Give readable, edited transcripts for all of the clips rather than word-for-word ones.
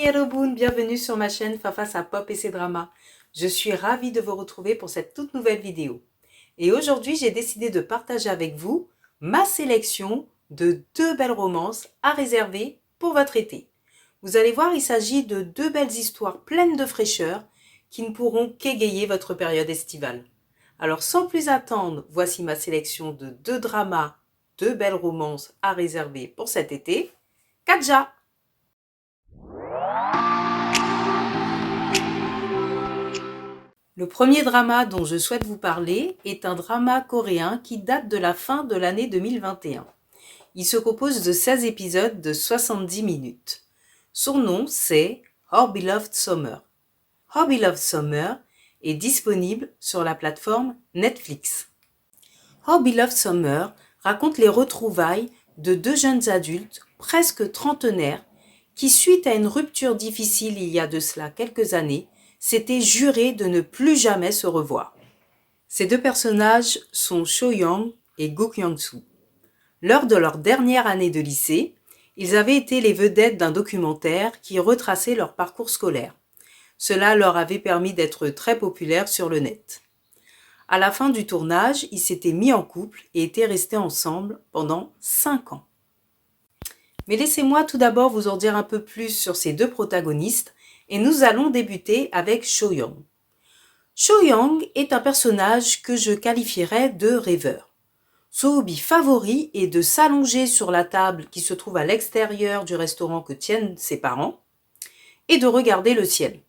여러분, bienvenue sur ma chaîne Fafas à Pop et ses dramas. Je suis ravie de vous retrouver pour cette toute nouvelle vidéo. Et aujourd'hui, j'ai décidé de partager avec vous ma sélection de 2 belles romances à réserver pour votre été. Vous allez voir, il s'agit de 2 belles histoires pleines de fraîcheur qui ne pourront qu'égayer votre période estivale. Alors sans plus attendre, voici ma sélection de 2 dramas, 2 belles romances à réserver pour cet été. Katja! Le premier drama dont je souhaite vous parler est un drama coréen qui date de la fin de l'année 2021. Il se compose de 16 épisodes de 70 minutes. Son nom, c'est Our Beloved Summer. Our Beloved Summer est disponible sur la plateforme Netflix. Our Beloved Summer raconte les retrouvailles de 2 jeunes adultes, presque trentenaires, qui, suite à une rupture difficile il y a de cela quelques années, s'étaient jurés de ne plus jamais se revoir. Ces 2 personnages sont Cho-young et Go Kyung-soo. Lors de leur dernière année de lycée, ils avaient été les vedettes d'un documentaire qui retraçait leur parcours scolaire. Cela leur avait permis d'être très populaires sur le net. À la fin du tournage, ils s'étaient mis en couple et étaient restés ensemble pendant 5 ans. Mais laissez-moi tout d'abord vous en dire un peu plus sur ces 2 protagonistes et nous allons débuter avec Cho-young. Cho-young est un personnage que je qualifierais de rêveur. Son hobby favori est de s'allonger sur la table qui se trouve à l'extérieur du restaurant que tiennent ses parents et de regarder le ciel.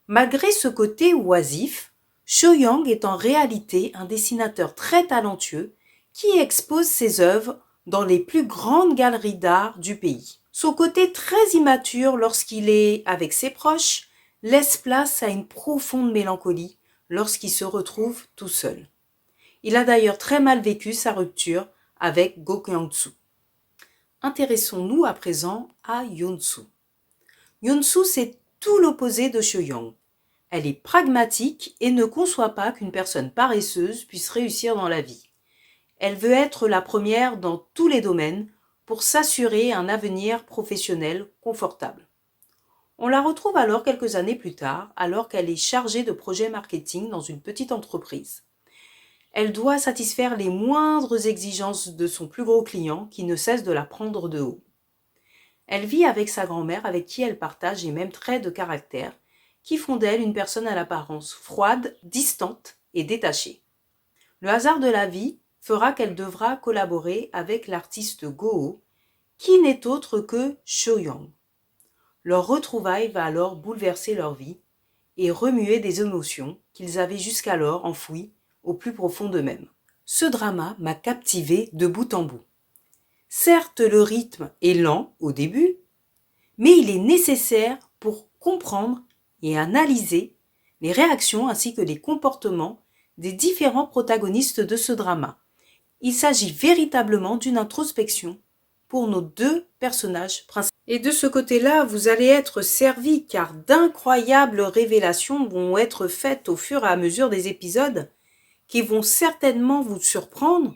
Malgré ce côté oisif, Cho-young est en réalité un dessinateur très talentueux qui expose ses œuvres dans les plus grandes galeries d'art du pays. Son côté très immature lorsqu'il est avec ses proches laisse place à une profonde mélancolie lorsqu'il se retrouve tout seul. Il a d'ailleurs très mal vécu sa rupture avec Go Kyung-soo. Intéressons-nous à présent à Yoon-soo. Yoon-soo, c'est tout l'opposé de Cho-young. Elle est pragmatique et ne conçoit pas qu'une personne paresseuse puisse réussir dans la vie. Elle veut être la première dans tous les domaines pour s'assurer un avenir professionnel confortable. On la retrouve alors quelques années plus tard, alors qu'elle est chargée de projets marketing dans une petite entreprise. Elle doit satisfaire les moindres exigences de son plus gros client qui ne cesse de la prendre de haut. Elle vit avec sa grand-mère avec qui elle partage les mêmes traits de caractère qui font d'elle une personne à l'apparence froide, distante et détachée. Le hasard de la vie fera qu'elle devra collaborer avec l'artiste Go-ho, qui n'est autre que Cho-young. Leur retrouvaille va alors bouleverser leur vie et remuer des émotions qu'ils avaient jusqu'alors enfouies au plus profond d'eux-mêmes. Ce drama m'a captivée de bout en bout. Certes, le rythme est lent au début, mais il est nécessaire pour comprendre et analyser les réactions ainsi que les comportements des différents protagonistes de ce drama. Il s'agit véritablement d'une introspection pour nos 2 personnages principaux. Et de ce côté-là, vous allez être servis car d'incroyables révélations vont être faites au fur et à mesure des épisodes qui vont certainement vous surprendre,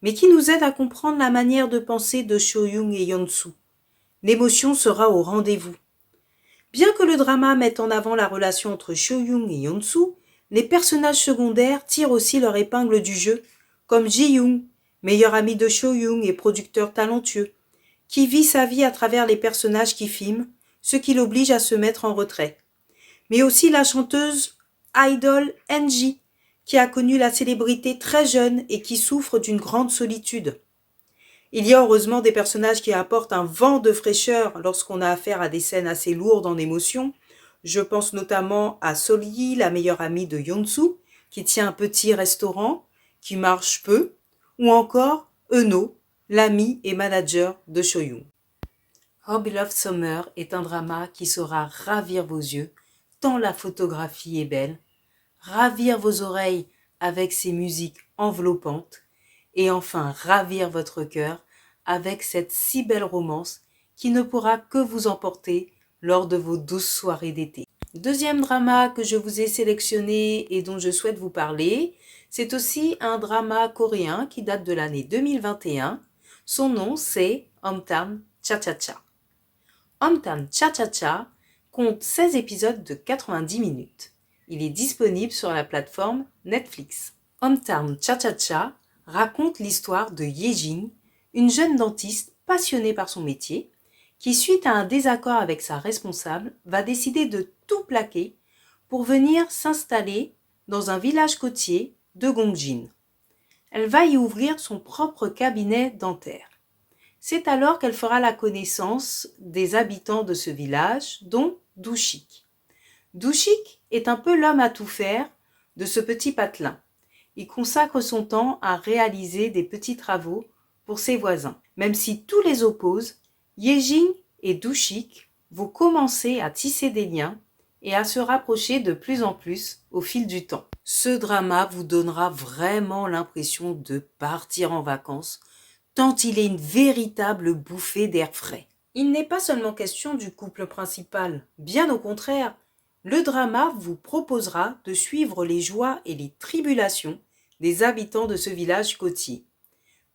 mais qui nous aident à comprendre la manière de penser de Cho-young et Yoon-soo. L'émotion sera au rendez-vous. Bien que le drama mette en avant la relation entre Cho-young et Yoon-soo, les personnages secondaires tirent aussi leur épingle du jeu, comme Ji-young, meilleur ami de Cho-young et producteur talentueux, qui vit sa vie à travers les personnages qui filment, ce qui l'oblige à se mettre en retrait. Mais aussi la chanteuse idol NJ, qui a connu la célébrité très jeune et qui souffre d'une grande solitude. Il y a heureusement des personnages qui apportent un vent de fraîcheur lorsqu'on a affaire à des scènes assez lourdes en émotions. Je pense notamment à Sol-hee, la meilleure amie de Yoon-soo, qui tient un petit restaurant, qui marche peu, ou encore Eno, l'ami et manager de Cho-young. Our Beloved Summer est un drama qui saura ravir vos yeux, tant la photographie est belle, ravir vos oreilles avec ses musiques enveloppantes, et enfin ravir votre cœur avec cette si belle romance qui ne pourra que vous emporter lors de vos douces soirées d'été. Deuxième drama que je vous ai sélectionné et dont je souhaite vous parler, c'est aussi un drama coréen qui date de l'année 2021. Son nom c'est Hometown Cha Cha Cha. Hometown Cha-Cha-Cha compte 16 épisodes de 90 minutes. Il est disponible sur la plateforme Netflix. Hometown Cha-Cha-Cha raconte l'histoire de Yejing, une jeune dentiste passionnée par son métier, qui, suite à un désaccord avec sa responsable, va décider de tout plaquer pour venir s'installer dans un village côtier de Gongjin. Elle va y ouvrir son propre cabinet dentaire. C'est alors qu'elle fera la connaissance des habitants de ce village, dont Douchik. Douchik est un peu l'homme à tout faire de ce petit patelin. Il consacre son temps à réaliser des petits travaux pour ses voisins. Même si tout les oppose, Yejing et Douchik vont commencer à tisser des liens et à se rapprocher de plus en plus au fil du temps. Ce drama vous donnera vraiment l'impression de partir en vacances, tant il est une véritable bouffée d'air frais. Il n'est pas seulement question du couple principal, bien au contraire, le drama vous proposera de suivre les joies et les tribulations des habitants de ce village côtier.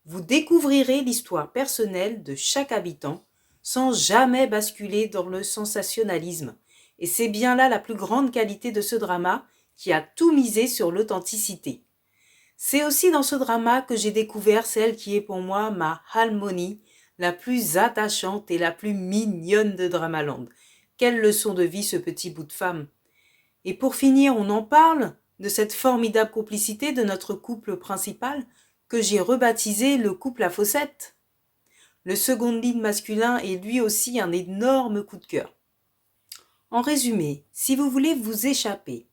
Vous découvrirez l'histoire personnelle de chaque habitant sans jamais basculer dans le sensationnalisme. Et c'est bien là la plus grande qualité de ce drama qui a tout misé sur l'authenticité. C'est aussi dans ce drama que j'ai découvert celle qui est pour moi ma Halmoni, la plus attachante et la plus mignonne de Dramaland. Quelle leçon de vie ce petit bout de femme. Et pour finir, on en parle de cette formidable complicité de notre couple principal que j'ai rebaptisé le couple à fossettes. Le second lead masculin est lui aussi un énorme coup de cœur. En résumé, si vous voulez vous échapper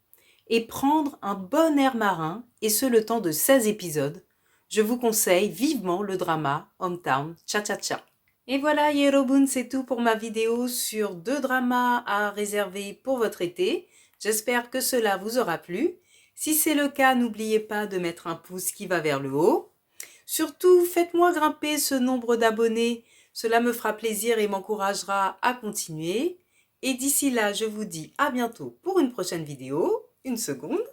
et prendre un bon air marin, et ce le temps de 16 épisodes, je vous conseille vivement le drama Hometown Cha-Cha-Cha. Et voilà, Yerobun, c'est tout pour ma vidéo sur 2 dramas à réserver pour votre été. J'espère que cela vous aura plu. Si c'est le cas, n'oubliez pas de mettre un pouce qui va vers le haut. Surtout, faites-moi grimper ce nombre d'abonnés, cela me fera plaisir et m'encouragera à continuer. Et d'ici là, je vous dis à bientôt pour une prochaine vidéo. Une seconde.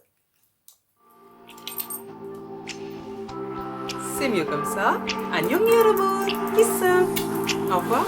C'est mieux comme ça. Annyeong 여러분. Kiss. Au revoir.